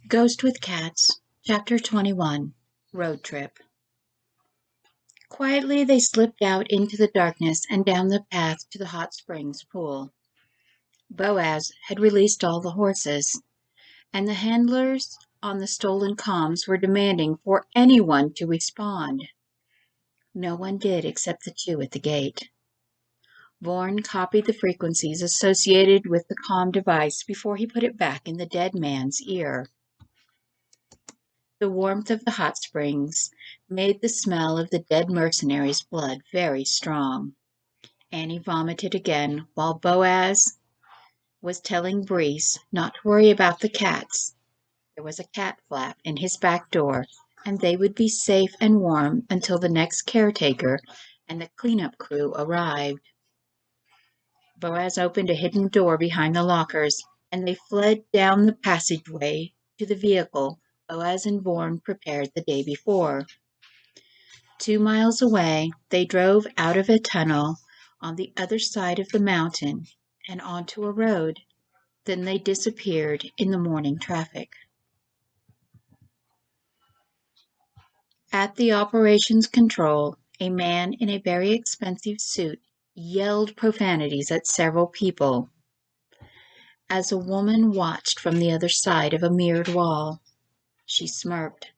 Ghost with Cats, Chapter 21, Road Trip. Quietly they slipped out into the darkness and down the path to the hot springs pool. Boaz had released all the horses, and the handlers on the stolen comms were demanding for anyone to respond. No one did except the two at the gate. Bourne copied the frequencies associated with the comm device before he put it back in the dead man's ear. The warmth of the hot springs made the smell of the dead mercenaries' blood very strong. Annie vomited again while Boaz was telling Breeze not to worry about the cats. There was a cat flap in his back door, and they would be safe and warm until the next caretaker and the cleanup crew arrived. Boaz opened a hidden door behind the lockers, and they fled down the passageway to the vehicle Boaz and Bourne prepared the day before. 2 miles away, they drove out of a tunnel on the other side of the mountain and onto a road. Then they disappeared in the morning traffic. At the operations control, a man in a very expensive suit yelled profanities at several people as a woman watched from the other side of a mirrored wall. She smirked.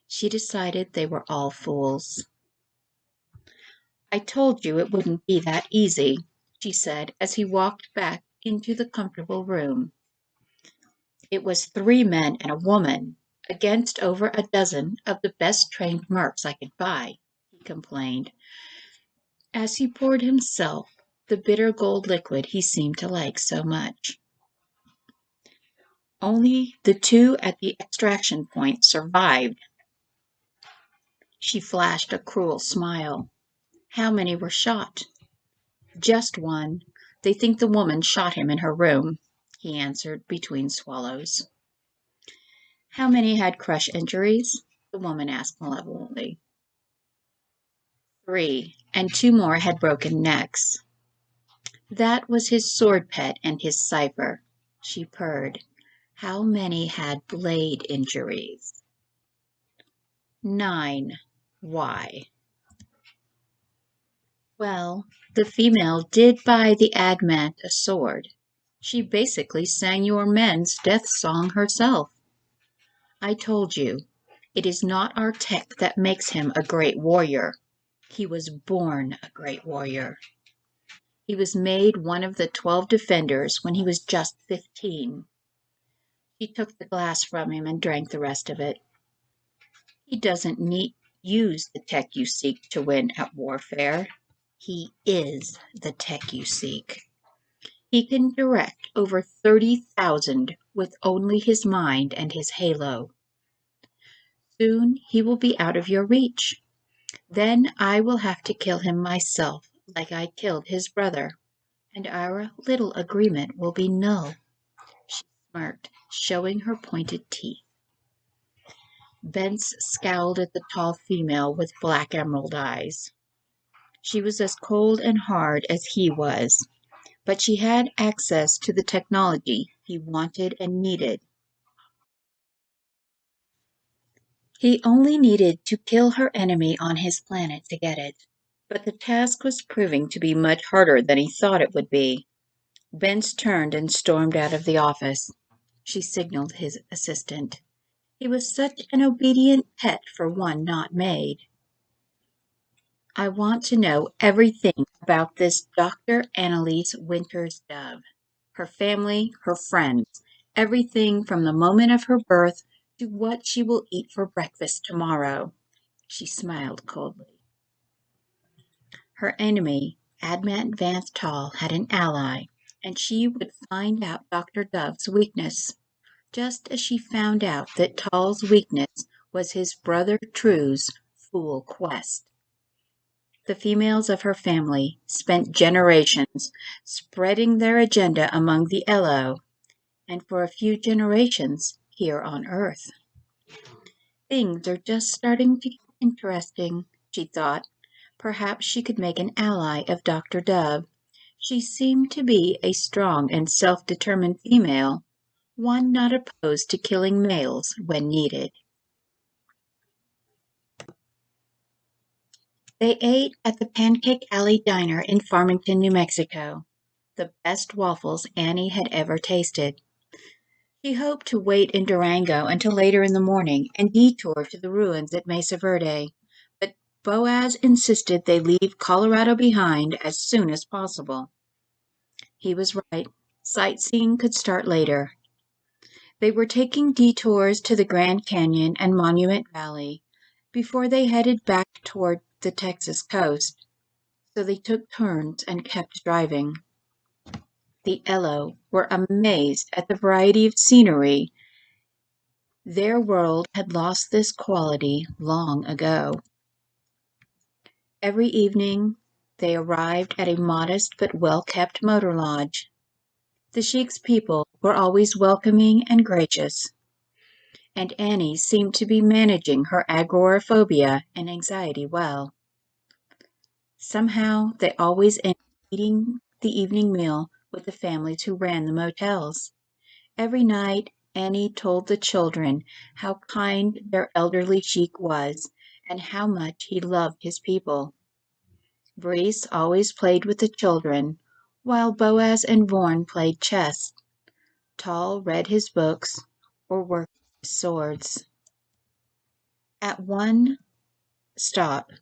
She decided they were all fools. "I told you it wouldn't be that easy," she said as he walked back into the comfortable room. "It was 3 men and a woman against over a dozen of the best trained mercs I could buy," he complained, as he poured himself the bitter gold liquid he seemed to like so much. "Only the 2 at the extraction point survived." She flashed a cruel smile. "How many were shot?" "Just 1. They think the woman shot him in her room," he answered between swallows. "How many had crush injuries?" the woman asked malevolently. 3, and 2 more had broken necks. "That was his sword pet and his cipher," she purred. "How many had blade injuries?" 9. Why? "Well, the female did buy the Admant a sword. She basically sang your men's death song herself. I told you, it is not our tech that makes him a great warrior. He was born a great warrior. He was made one of the 12 defenders when he was just 15. She took the glass from him and drank the rest of it. He doesn't use the tech you seek to win at warfare. He is the tech you seek. He can direct over 30,000 with only his mind and his halo. Soon he will be out of your reach. Then I will have to kill him myself, like I killed his brother, and our little agreement will be null." She smirked, showing her pointed teeth. Bence scowled at the tall female with black emerald eyes. She was as cold and hard as he was, but she had access to the technology he wanted and needed. He only needed to kill her enemy on his planet to get it. But the task was proving to be much harder than he thought it would be. Bence turned and stormed out of the office. She signaled his assistant. He was such an obedient pet for one not maid. "I want to know everything about this Dr. Annie Winters-Dove. Her family, her friends, everything from the moment of her birth to what she will eat for breakfast tomorrow." She smiled coldly. Her enemy, Admant Vance Tall, had an ally, and she would find out Dr. Dove's weakness, just as she found out that Tall's weakness was his brother True's fool quest. The females of her family spent generations spreading their agenda among the Eloh, and for a few generations here on Earth. Things are just starting to get interesting, she thought. Perhaps she could make an ally of Dr. Dove. She seemed to be a strong and self-determined female. one not opposed to killing males when needed. They ate at the Pancake Alley Diner in Farmington, New Mexico, the best waffles Annie had ever tasted. She hoped to wait in Durango until later in the morning and detour to the ruins at Mesa Verde, but Boaz insisted they leave Colorado behind as soon as possible. He was right. Sightseeing could start later. They were taking detours to the Grand Canyon and Monument Valley before they headed back toward the Texas coast, so they took turns and kept driving. The Eloh were amazed at the variety of scenery. Their world had lost this quality long ago. Every evening they arrived at a modest but well-kept motor lodge. The sheik's people were always welcoming and gracious, and Annie seemed to be managing her agoraphobia and anxiety well. Somehow they always ended eating the evening meal with the families who ran the motels. Every night Annie told the children how kind their elderly sheik was and how much he loved his people. Brice always played with the children, while Boaz and Vorn played chess. Tal read his books or worked his swords. At one stop,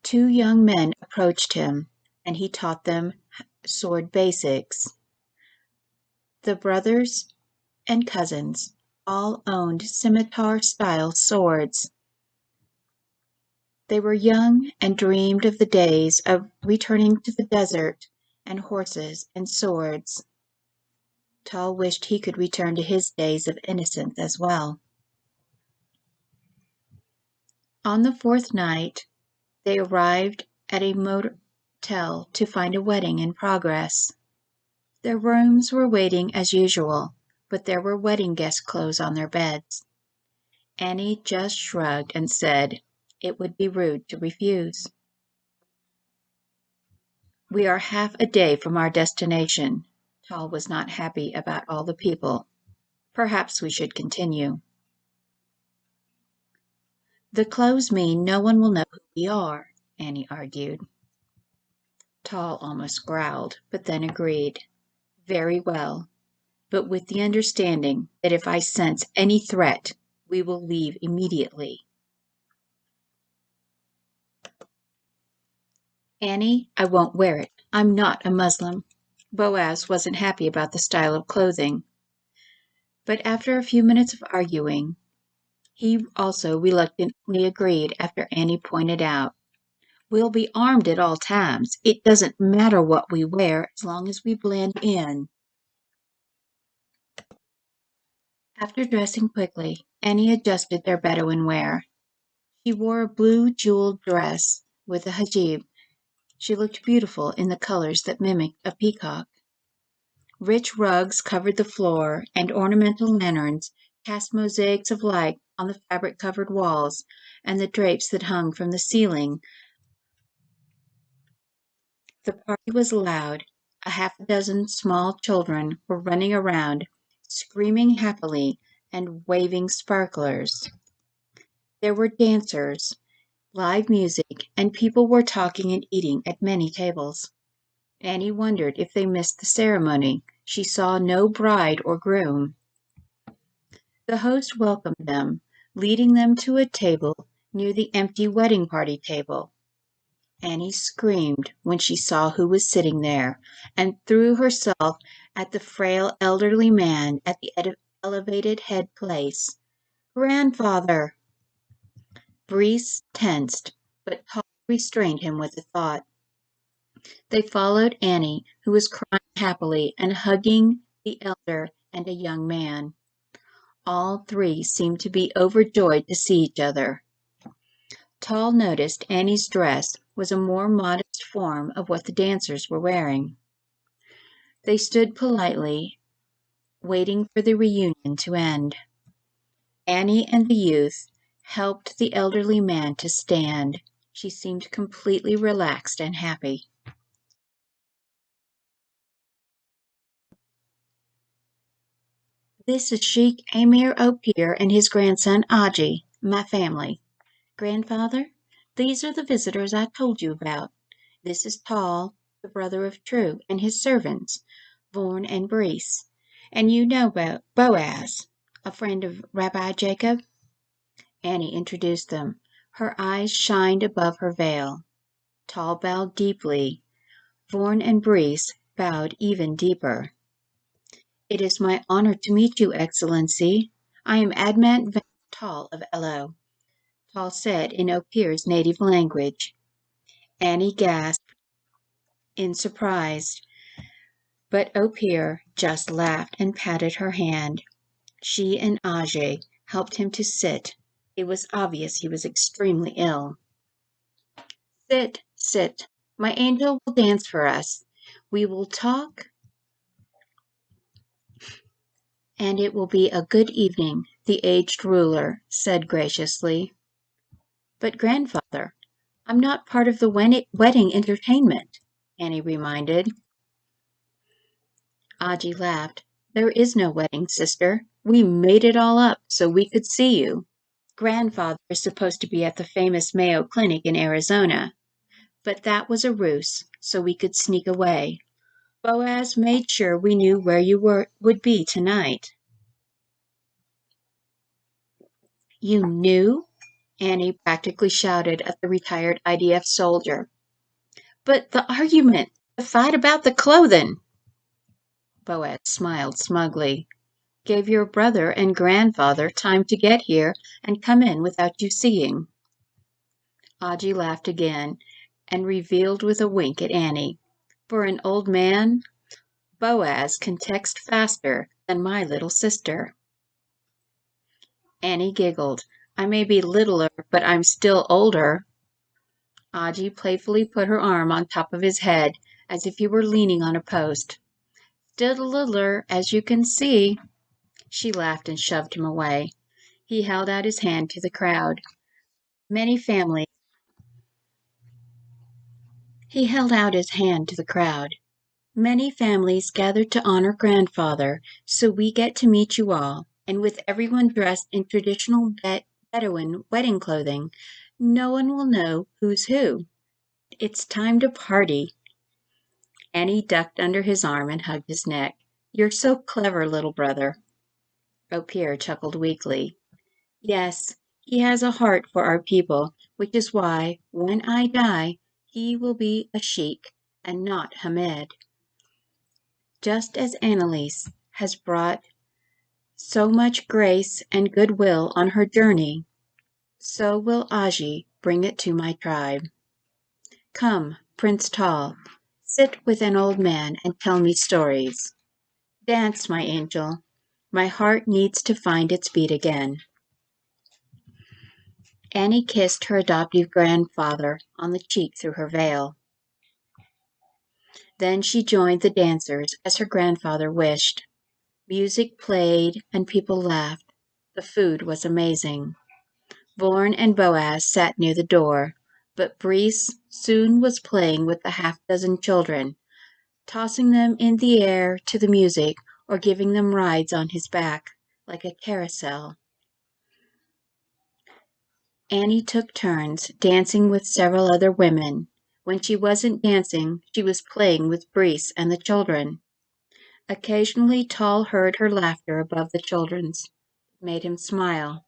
two young men approached him, and he taught them sword basics. The brothers and cousins all owned scimitar-style swords. They were young and dreamed of the days of returning to the desert and horses and swords. Tal wished he could return to his days of innocence as well. On the fourth night, they arrived at a motel to find a wedding in progress. Their rooms were waiting as usual, but there were wedding guest clothes on their beds. Annie just shrugged and said it would be rude to refuse. We are half a day from our destination. Tal was not happy about all the people. Perhaps we should continue. The clothes mean no one will know who we are, Annie argued. Tal almost growled, but then agreed. Very well, but with the understanding that if I sense any threat, we will leave immediately. Annie, I won't wear it. I'm not a Muslim. Boaz wasn't happy about the style of clothing, but after a few minutes of arguing, he also reluctantly agreed after Annie pointed out, we'll be armed at all times. It doesn't matter what we wear as long as we blend in. After dressing quickly, Annie adjusted their Bedouin wear. She wore a blue jeweled dress with a hijab. She looked beautiful in the colors that mimicked a peacock. Rich rugs covered the floor, and ornamental lanterns cast mosaics of light on the fabric-covered walls and the drapes that hung from the ceiling. The party was loud. A half a dozen small children were running around, screaming happily and waving sparklers. There were dancers, live music, and people were talking and eating at many tables. Annie wondered if they missed the ceremony. She saw no bride or groom. The host welcomed them, leading them to a table near the empty wedding party table. Annie screamed when she saw who was sitting there and threw herself at the frail elderly man at the elevated head place. Grandfather! Brice tensed, but Paul restrained him with a thought. They followed Annie, who was crying happily and hugging the elder and a young man. All three seemed to be overjoyed to see each other. Tal noticed Annie's dress was a more modest form of what the dancers were wearing. They stood politely, waiting for the reunion to end. Annie and the youth helped the elderly man to stand. She seemed completely relaxed and happy. This is Sheikh Amir Opir and his grandson Aji, my family. Grandfather, these are the visitors I told you about. This is Tal, the brother of True, and his servants, Vorn and Brees. And you know Boaz, a friend of Rabbi Jacob? Annie introduced them. Her eyes shined above her veil. Tal bowed deeply. Vorn and Brees bowed even deeper. It is my honor to meet you, Excellency. I am Admant Van Tal of Eloh, Tal said in Opir's native language. Annie gasped in surprise, but Opir just laughed and patted her hand. She and Ajay helped him to sit. It was obvious he was extremely ill. Sit, sit. My angel will dance for us. We will talk, and it will be a good evening, the aged ruler said graciously. But grandfather, I'm not part of the wedding entertainment, Annie reminded. Aji laughed. There is no wedding, sister. We made it all up so we could see you. Grandfather is supposed to be at the famous Mayo Clinic in Arizona, but that was a ruse so we could sneak away. Boaz made sure we knew where you would be tonight. You knew? Annie practically shouted at the retired IDF soldier. But the argument, the fight about the clothing. Boaz smiled smugly. Gave your brother and grandfather time to get here and come in without you seeing. Aji laughed again and revealed with a wink at Annie. For an old man, Boaz can text faster than my little sister. Annie giggled. I may be littler, but I'm still older. Aji playfully put her arm on top of his head as if he were leaning on a post. Still littler, as you can see. She laughed and shoved him away. He held out his hand to the crowd. He held out his hand to the crowd. Many families gathered to honor grandfather, so we get to meet you all, and with everyone dressed in traditional Bedouin wedding clothing, no one will know who's who. It's time to party. Annie ducked under his arm and hugged his neck. You're so clever, little brother. Opir chuckled weakly. Yes, he has a heart for our people, which is why, when I die, he will be a sheik and not Hamed. Just as Annalise has brought so much grace and goodwill on her journey, so will Aji bring it to my tribe. Come, Prince Tal, sit with an old man and tell me stories. Dance, my angel. My heart needs to find its beat again. Annie kissed her adoptive grandfather on the cheek through her veil. Then she joined the dancers as her grandfather wished. Music played and people laughed. The food was amazing. Vorn and Boaz sat near the door, but Brees soon was playing with the half-dozen children, tossing them in the air to the music or giving them rides on his back, like a carousel. Annie took turns dancing with several other women. When she wasn't dancing, she was playing with Brees and the children. Occasionally Tal heard her laughter above the children's. It made him smile.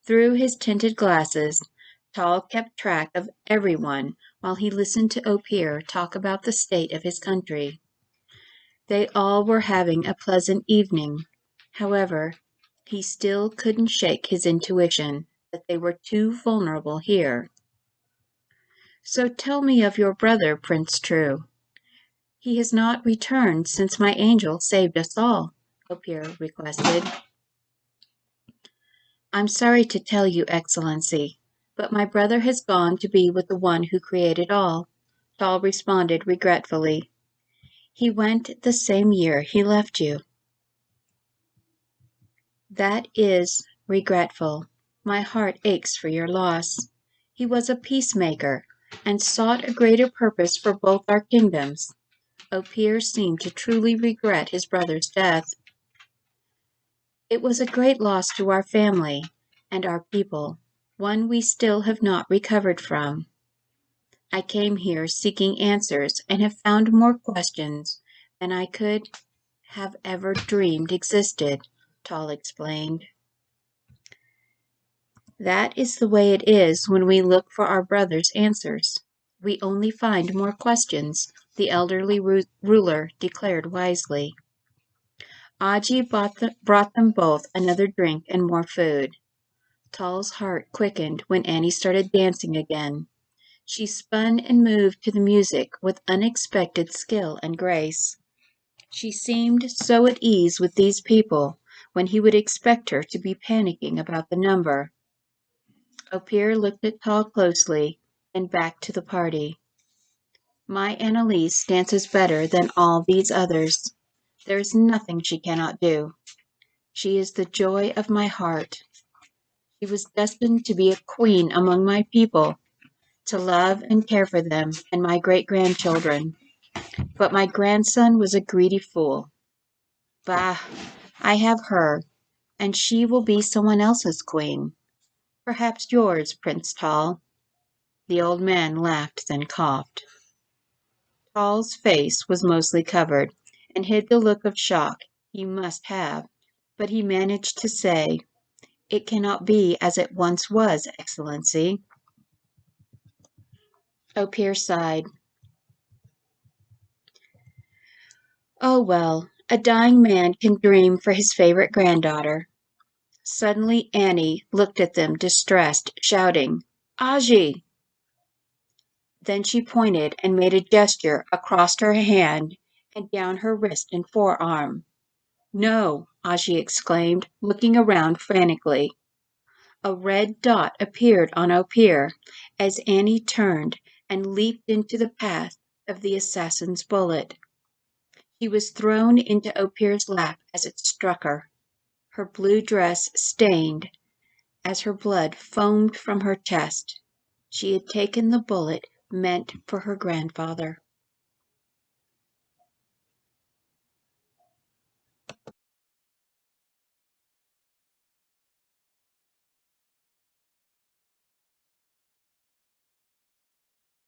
Through his tinted glasses, Tal kept track of everyone while he listened to Opir talk about the state of his country. They all were having a pleasant evening. However, he still couldn't shake his intuition that they were too vulnerable here. So tell me of your brother, Prince True. He has not returned since my angel saved us all, Opir requested. I'm sorry to tell you, Excellency, but my brother has gone to be with the one who created all, Tal responded regretfully. He went the same year he left you. That is regretful. My heart aches for your loss. He was a peacemaker and sought a greater purpose for both our kingdoms. Opir seemed to truly regret his brother's death. It was a great loss to our family and our people, one we still have not recovered from. I came here seeking answers and have found more questions than I could have ever dreamed existed, Tall explained. That is the way it is when we look for our brother's answers. We only find more questions, the elderly ruler declared wisely. Aji brought them both another drink and more food. Tall's heart quickened when Annie started dancing again. She spun and moved to the music with unexpected skill and grace. She seemed so at ease with these people when he would expect her to be panicking about the number. Opir looked at Tall closely and back to the party. My Annalise dances better than all these others. There is nothing she cannot do. She is the joy of my heart. She was destined to be a queen among my people, to love and care for them and my great-grandchildren. But my grandson was a greedy fool. Bah, I have her, and she will be someone else's queen. Perhaps yours, Prince Tall. The old man laughed, then coughed. Tall's face was mostly covered, and hid the look of shock he must have, but he managed to say, "It cannot be as it once was, Excellency." Opir sighed. Oh well, a dying man can dream for his favorite granddaughter. Suddenly Annie looked at them distressed, shouting, "Aji!" Then she pointed and made a gesture across her hand and down her wrist and forearm. "No!" Aji exclaimed, looking around frantically. A red dot appeared on Opir as Annie turned and leaped into the path of the assassin's bullet. She was thrown into Opir's lap as it struck her, her blue dress stained as her blood foamed from her chest. She had taken the bullet meant for her grandfather.